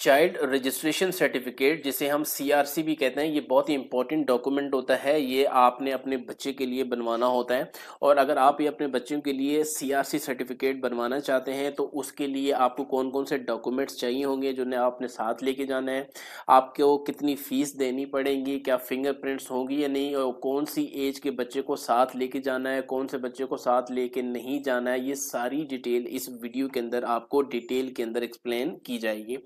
Child registration certificate, जिसे हम CRC भी कहते हैं, ये बहुत ही इंपॉर्टेंट डॉक्यूमेंट होता है। ये आपने अपने बच्चे के लिए बनवाना होता है। और अगर आप ये अपने बच्चों के लिए सीआरसी सर्टिफिकेट बनवाना चाहते हैं तो उसके लिए आपको कौन कौन से डॉक्यूमेंट्स चाहिए होंगे जो आपने साथ लेके जाना है, आपको कितनी फीस देनी पड़ेगी, क्या फिंगरप्रिंट्स होंगी या नहीं, और कौन सी एज के बच्चे को साथ लेके जाना है, कौन से बच्चे को साथ लेके नहीं जाना है, ये सारी डिटेल इस वीडियो के अंदर आपको डिटेल के अंदर एक्सप्लेन की जाएगी।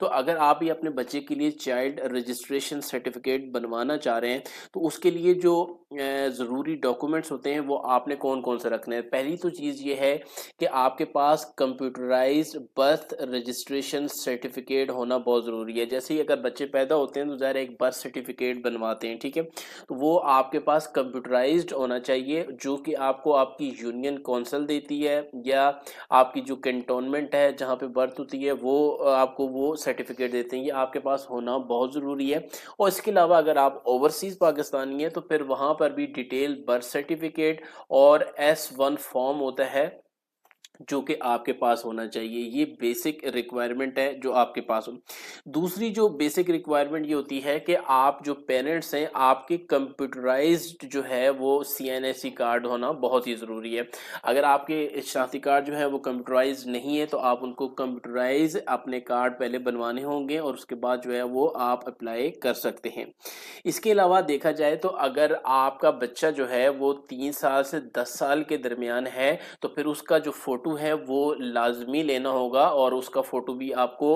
तो अगर आप ये अपने बच्चे के लिए चाइल्ड रजिस्ट्रेशन सर्टिफिकेट बनवाना चाह रहे हैं तो उसके लिए जो ज़रूरी डॉक्यूमेंट्स होते हैं वो आपने कौन कौन से रखने हैं। पहली तो चीज़ ये है कि आपके पास कंप्यूटराइज्ड बर्थ रजिस्ट्रेशन सर्टिफिकेट होना बहुत ज़रूरी है। जैसे ही अगर बच्चे पैदा होते हैं तो ज़ाहिर एक बर्थ सर्टिफिकेट बनवाते हैं, ठीक है, तो वो आपके पास कंप्यूटराइज्ड होना चाहिए, जो कि आपको आपकी यूनियन काउंसिल देती है या आपकी जो कैंटोनमेंट है जहाँ पे बर्थ होती है वो आपको वो सर्टिफिकेट देते हैं। ये आपके पास होना बहुत ज़रूरी है। और इसके अलावा अगर आप ओवरसीज़ पाकिस्तानी हैं तो फिर वहाँ पर भी डिटेल बर्थ सर्टिफिकेट और S1 फॉर्म होता है जो कि आपके पास होना चाहिए। ये बेसिक रिक्वायरमेंट है जो आपके पास हो। दूसरी जो बेसिक रिक्वायरमेंट ये होती है कि आप जो पेरेंट्स हैं आपके कंप्यूटराइज्ड जो है वो CNSE कार्ड होना बहुत ही ज़रूरी है। अगर आपके शनाख्ती कार्ड जो है वो कंप्यूटराइज्ड नहीं है तो आप उनको कंप्यूटराइज अपने कार्ड पहले बनवाने होंगे और उसके बाद जो है वो आप अप्लाई कर सकते हैं। इसके अलावा देखा जाए तो अगर आपका बच्चा जो है वो 3 साल से 10 साल के दरमियान है तो फिर उसका जो फ़ोटो है वो लाजमी लेना होगा और उसका फ़ोटो भी आपको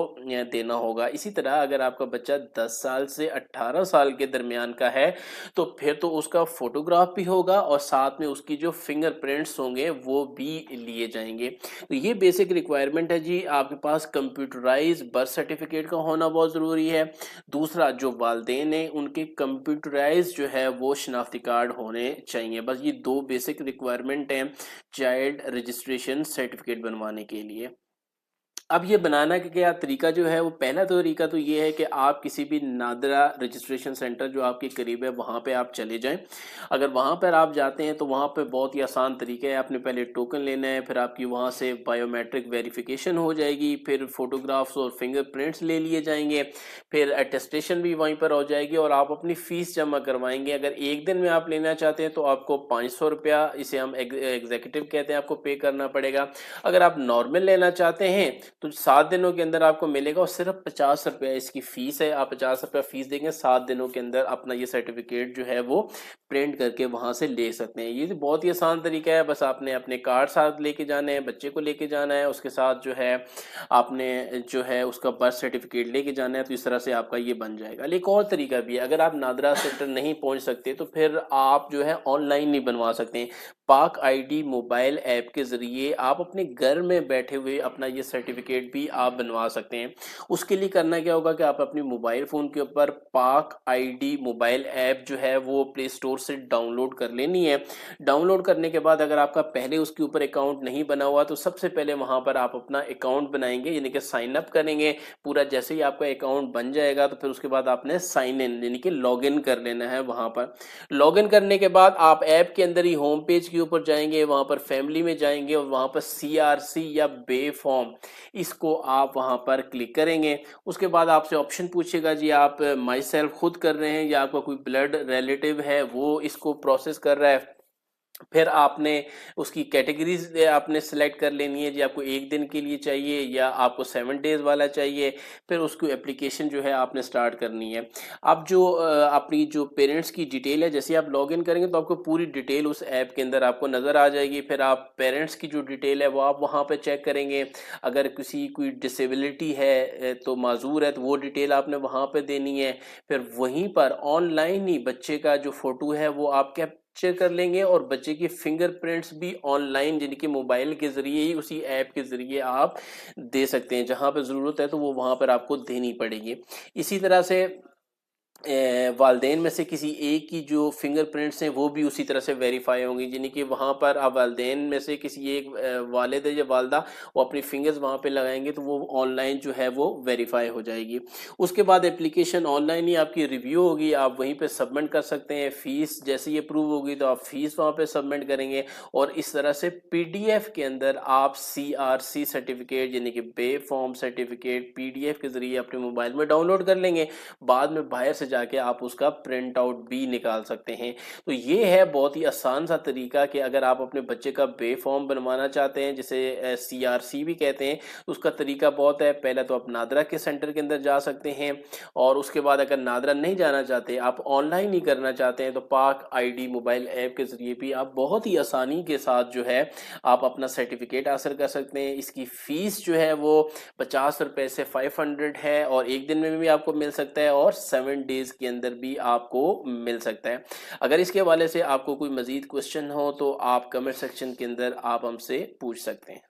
देना होगा। इसी तरह अगर आपका बच्चा 10 साल से 18 साल के दरमियान का है तो फिर तो उसका फ़ोटोग्राफ भी होगा और साथ में उसकी जो फिंगरप्रिंट्स होंगे वो भी लिए जाएंगे। तो ये बेसिक रिक्वायरमेंट है जी। आपके पास कंप्यूटराइज बर्थ सर्टिफिकेट का होना बहुत ज़रूरी है। दूसरा, जो वालदेन हैं उनके कंप्यूटराइज जो है वो शनाख्ती कार्ड होने चाहिए। बस ये दो बेसिक रिक्वायरमेंट हैं चाइल्ड रजिस्ट्रेशन सर्टिफिकेट बनवाने के लिए। अब ये बनाना का क्या तरीका जो है वो, पहला तरीका तो ये है कि आप किसी भी नादरा रजिस्ट्रेशन सेंटर जो आपके करीब है वहाँ पे आप चले जाएं। अगर वहाँ पर आप जाते हैं तो वहाँ पे बहुत ही आसान तरीका है। आपने पहले टोकन लेना है, फिर आपकी वहाँ से बायोमेट्रिक वेरिफिकेशन हो जाएगी, फिर फोटोग्राफ्स और फिंगरप्रिंट्स ले लिए जाएंगे, फिर अटेस्टेशन भी वहीं पर हो जाएगी और आप अपनी फ़ीस जमा करवाएंगे। अगर एक दिन में आप लेना चाहते हैं तो आपको 500 रुपया, इसे हम एग्जीक्यूटिव कहते हैं, आपको पे करना पड़ेगा। अगर आप नॉर्मल लेना चाहते हैं तो 7 दिनों के अंदर आपको मिलेगा और सिर्फ 50 रुपया इसकी फ़ीस है। आप 50 रुपया फ़ीस देंगे, 7 दिनों के अंदर अपना ये सर्टिफिकेट जो है वो प्रिंट करके वहाँ से ले सकते हैं। ये तो बहुत ही आसान तरीका है। बस आपने अपने कार्ड साथ लेके जाने हैं, बच्चे को लेके जाना है, उसके साथ जो है आपने जो है उसका बर्थ सर्टिफिकेट लेके जाना है, तो इस तरह से आपका ये बन जाएगा। लेकिन और तरीका भी है, अगर आप नादरा सेंटर नहीं पहुँच सकते तो फिर आप जो है ऑनलाइन नहीं बनवा सकते। पाक आईडी मोबाइल ऐप के ज़रिए आप अपने घर में बैठे हुए अपना ये सर्टिफिकेट भी आप बनवा सकते हैं। उसके लिए करना क्या होगा कि आप अपने मोबाइल फ़ोन के ऊपर पाक आईडी मोबाइल ऐप जो है वो प्ले स्टोर से डाउनलोड कर लेनी है। डाउनलोड करने के बाद अगर आपका पहले उसके ऊपर अकाउंट नहीं बना हुआ तो सबसे पहले वहाँ पर आप अपना अकाउंट बनाएंगे, यानी कि साइन अप करेंगे। पूरा जैसे ही आपका अकाउंट बन जाएगा तो फिर उसके बाद आपने साइन इन यानी कि लॉग इन कर लेना है। वहाँ पर लॉग इन करने के बाद आप ऐप के अंदर ही होम पेज के ऊपर जाएंगे, वहाँ पर फैमिली में जाएंगे और वहाँ पर CRC या बे फॉर्म, इसको आप वहाँ पर क्लिक करेंगे। उसके बाद आपसे ऑप्शन पूछेगा जी आप माई सेल्फ खुद कर रहे हैं या आपका कोई ब्लड रिलेटिव है वो इसको प्रोसेस कर रहा है। फिर आपने उसकी कैटेगरीज आपने सेलेक्ट कर लेनी है जी, आपको एक दिन के लिए चाहिए या आपको 7 डेज वाला चाहिए। फिर उसको एप्लीकेशन जो है आपने स्टार्ट करनी है। अब जो अपनी जो पेरेंट्स की डिटेल है, जैसे आप लॉगिन करेंगे तो आपको पूरी डिटेल उस ऐप के अंदर आपको नज़र आ जाएगी। फिर आप पेरेंट्स की जो डिटेल है वो आप वहाँ पे चेक करेंगे। अगर किसी कोई डिसेबिलिटी है तो माजूर है तो वो डिटेल आपने वहाँ पे देनी है। फिर वहीं पर ऑनलाइन ही बच्चे का जो फ़ोटो है वो आप कैप्चर कर लेंगे और बच्चे की फिंगरप्रिंट्स भी ऑनलाइन यानी कि मोबाइल के ज़रिए ही उसी ऐप के ज़रिए आप दे सकते हैं। जहाँ पे ज़रूरत है तो वो वहाँ पर आपको देनी पड़ेगी। इसी तरह से वालदेन में से किसी एक की जो फिंगरप्रिंट्स हैं वो भी उसी तरह से वेरीफाई होंगी, यानी कि वहाँ पर आप वालदेन में से किसी एक वालिद या वालदा वो अपनी फिंगर्स वहाँ पे लगाएंगे तो वो ऑनलाइन जो है वो वेरीफाई हो जाएगी। उसके बाद एप्लीकेशन ऑनलाइन ही आपकी रिव्यू होगी, आप वहीं पे सबमिट कर सकते हैं। फीस जैसे ही अप्रूव होगी तो आप फीस वहाँ पे सबमिट करेंगे और इस तरह से पीडीएफ के अंदर आप सीआरसी सर्टिफिकेट यानी कि बे फॉर्म सर्टिफिकेट पीडीएफ के जरिए अपने मोबाइल में डाउनलोड कर लेंगे। बाद में बाहर से जाके आप उसका प्रिंट आउट भी निकाल सकते हैं। तो ये है बहुत ही आसान सा तरीका कि अगर आप अपने बच्चे का बे फॉर्म बनवाना चाहते हैं जिसे सीआरसी भी कहते हैं, उसका तरीका बहुत है। पहले तो आप नादरा के सेंटर के अंदर जा सकते हैं और उसके बाद अगर नादरा नहीं जाना चाहते, आप ऑनलाइन ही करना चाहते हैं, तो पाक आईडी मोबाइल ऐप के जरिए भी आप बहुत ही आसानी के साथ जो है आप अपना सर्टिफिकेट हासिल कर सकते हैं। इसकी फीस जो है वो 50 रुपए से 500 है और एक दिन में भी आपको मिल सकता है और 7 डेज के अंदर भी आपको मिल सकता है। अगर इसके हवाले से आपको कोई मजीद क्वेश्चन हो तो आप कमेंट सेक्शन के अंदर आप हमसे पूछ सकते हैं।